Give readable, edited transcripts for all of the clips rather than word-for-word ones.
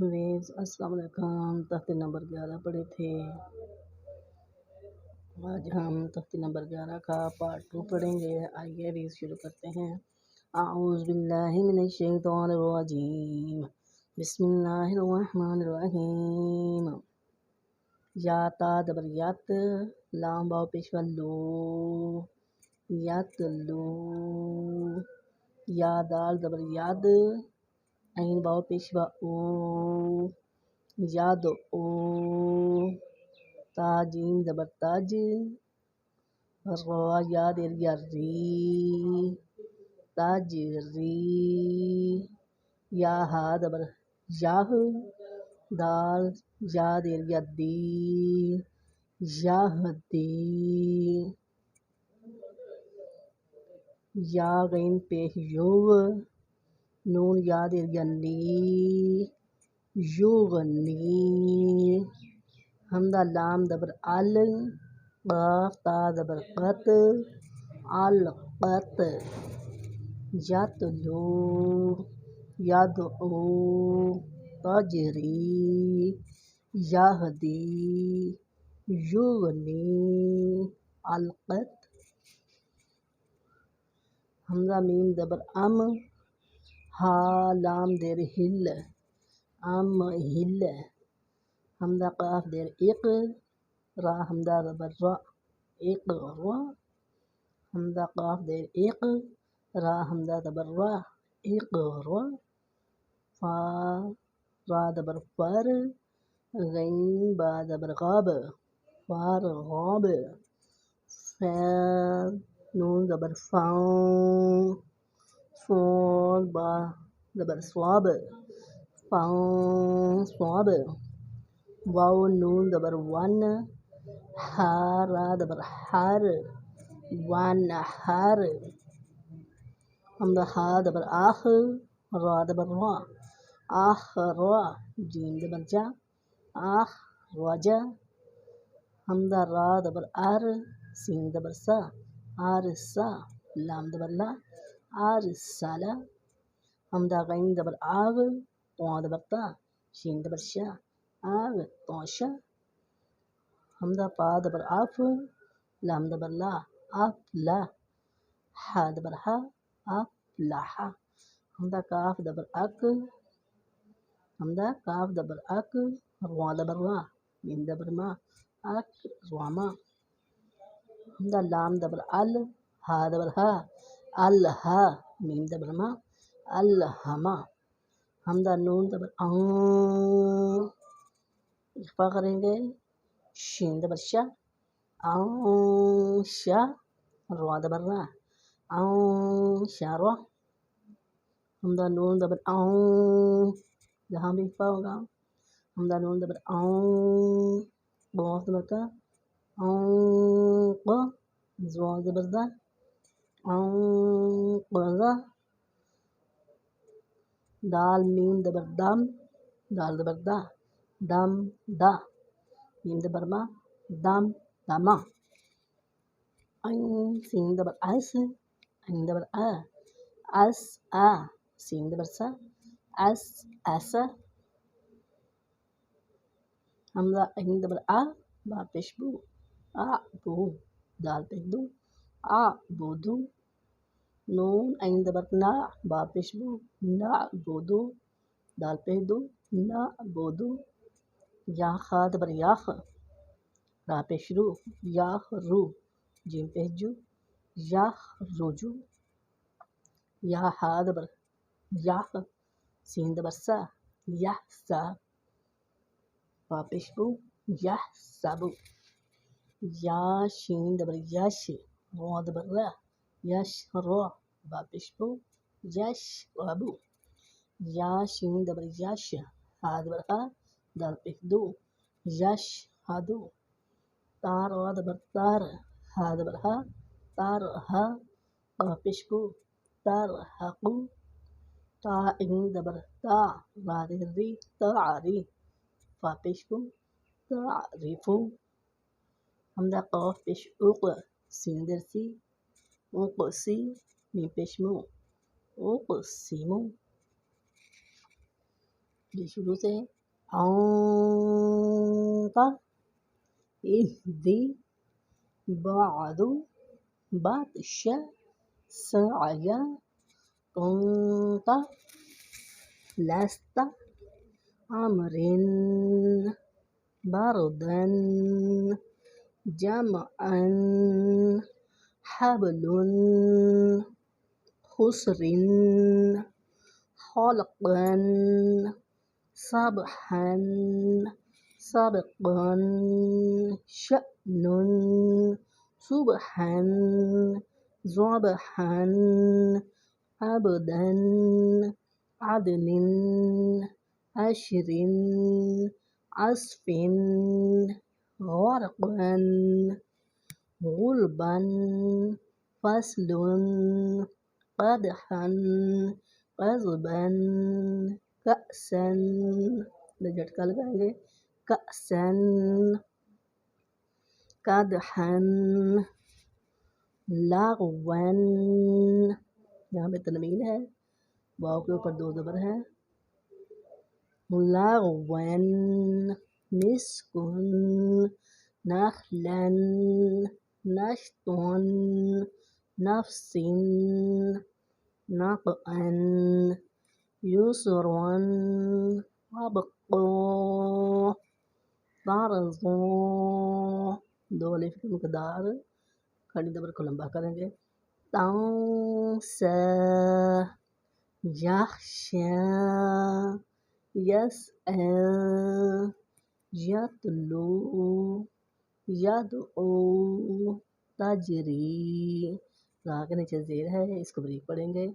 ویز السلام علیکم۔ تختی نمبر 11 پڑھے تھے، آج ہم تختی نمبر 11 کا پارٹ 2 پڑھیں گے۔ آئیے ریز شروع کرتے ہیں۔ اعوذ باللہ من الشیطان الرجیم، بسم اللہ الرحمن الرحیم۔ یا تا دبر یت، لام باو پیشوا لو، یت لو۔ یا دال دبر ید، عین باو پیشوا او، ید او۔ تا جیم دبر تج، را یا دیر یا ری، تج ری۔ یا ہا دبر یح، دال یا دیر یا دی، یح دی۔ یا غین پیش یو، نون یا دیر یا نی، یغنی۔ حمزہ لام دبر ال، قاف تا دبر قط، القط۔ یتلو، یدعو، تجری، یہدی، یغنی، القط۔ حمزہ میم دبر ام، ہا لام دیر ہل، ام ہل۔ حمزہ قاف دیر اق، را حمزہ دبر را، اقرا۔ حمزہ قاف دیر اق، را حمزہ دبر را، اقرا۔ فا را دبر فر، غین با دبر غاب، فرغاب۔ فیر نون دبر فاں، صاد با دبر صواب، فاں صواب۔ واو نون دبر ون، ہا را دبر حر، ون حر۔ حمزہ ہا دبر آخ، را دبر را، آخ را۔ جیم دبر جا، آخ رجا۔ حمزہ را دبر ار، سین دبر سا، ارسا۔ لام دبر لا، ارسلا۔ حمزہ غین دبر آغ، طا دبر تا، شین دبر شا، اغطاشا۔ حمزہ پا دبر اف، لام دبر لا، افلا۔ حا دبر ہا، افلحا۔ حمزہ کاف دبر اک، حمزہ کاف دبر اک، را دبر را، میم دبر ما، اکرما۔ حمزہ لام دبر ال، ہا دبر ہا، الہا، میم دبر ما، الہما۔ حمزہ نون دبر آں، اخفا کریں گے، شین دبر شا، آنشا۔ را دبر را، آنشرا۔ حمزہ نون دبر آں، یہاں بھی اخفا ہوگا۔ حمزہ نون دبر آں، قاف دبر کا، آنقا۔ زا دبر دا، آنقذا۔ دال میم دبر دم، دال دبر دا، دم دا۔ میم دبر ما، دم دما۔ عین سین دبر اس، عین دبر آ، اس آ۔ سین دبر سا، اس ایسا۔ حمزہ عین دبر آ، با پیش بو، بو۔ دال پیش دو، بدو۔ نون عین دبر نا، با پیش بو، بدو۔ دال پیش دو، بدو۔ یا خا دبر یاخ، را پیش رو، رو۔ جیم پیش جو، رجو۔ یا ہا دبر یاخ، سین دبر سا، سا۔ با پیش بو، سبو۔ یا شین دبر یش، را دبر را، را۔ با پیش بو، ربو۔ یا شین دبر یش، ہا دبر ہا، دال پیش دو، ہدو۔ تا را دبر تر، ہا دبر ہا، ہا۔ با پیش بو، ہقو۔ تا عین دبر تا، را دبر ری، تعری۔ فا پیش بو، تعرفو۔ حمزہ قاف پیش اق، سین در سی، اقسی۔ میم پیش مو، اقسمو۔ یہ شروع سے أنت إذ بعد بطش سعي كنت لست أمر بردا جمعا حبل خسر خلقا صبحا سبقا شأن صبحا ذبحا عبدا عدل عشر عصف غرقا غلبا فصل قدحا قضبا كأسا جھٹکا لگائیں گے كأسا قدحا لغوا یہاں پہ تنوین ہے واو کے اوپر دو زبر ہے لغوا مسك نخلا نشط نفس نقعا يسر عبقا طرز دو الف کی مقدار کھڑی زبر کو لمبا کریں گے تنسى يخشى يسعى يتلو يدعو تجری را کے نیچے زیر ہے اس کو بریک پڑھیں گے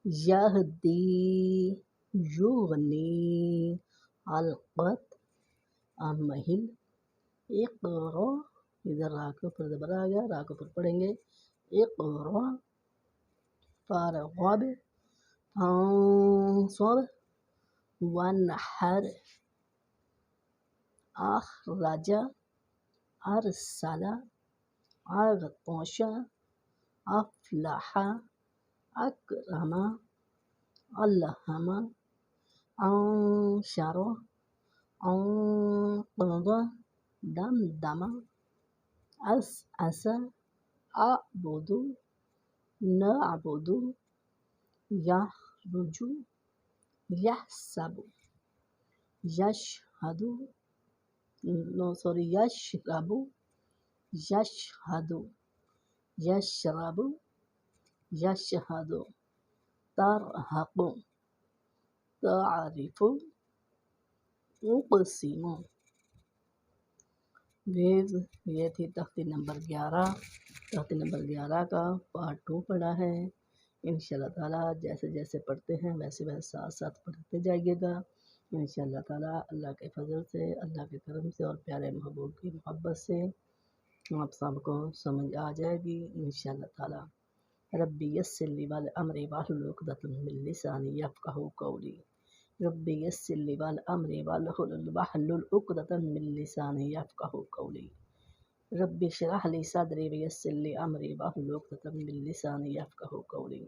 یہدی یغنی القت امہل اقرا ادھر را کے اوپر زبر آ گیا را کے اوپر پڑھیں گے اقرا فارغب فانصب وانحر اخرج ارسل اغطش افلح اکرم الہم انشر انقض دمدم اسعس اعبد نعبد یخرج یحسب یشہد یشرب یشہد یشرب یشہد ترحق تعرف اقسم یہ تھی تختی نمبر 11 تختی نمبر 11 کا پارٹ 2 پڑھا ہے انشاءاللہ تعالیٰ جیسے جیسے پڑھتے ہیں ویسے ویسے ساتھ ساتھ پڑھتے جائیے گا انشاءاللہ تعالیٰ اللہ کے فضل سے اللہ کے کرم سے اور پیارے محبوب کی محبت سے آپ سب کو سمجھ آ جائے گی انشاءاللہ تعالیٰ ربی یسر لی والامر واحلل عقدۃ من لسانی یفقہوا قولی ربی یسر لی والامر واحلل عقدۃ من لسانی یفقہوا قولی ربی اشرح لی صدری ویسر لی امری واحلل عقدۃ من لسانی یفقہوا قولی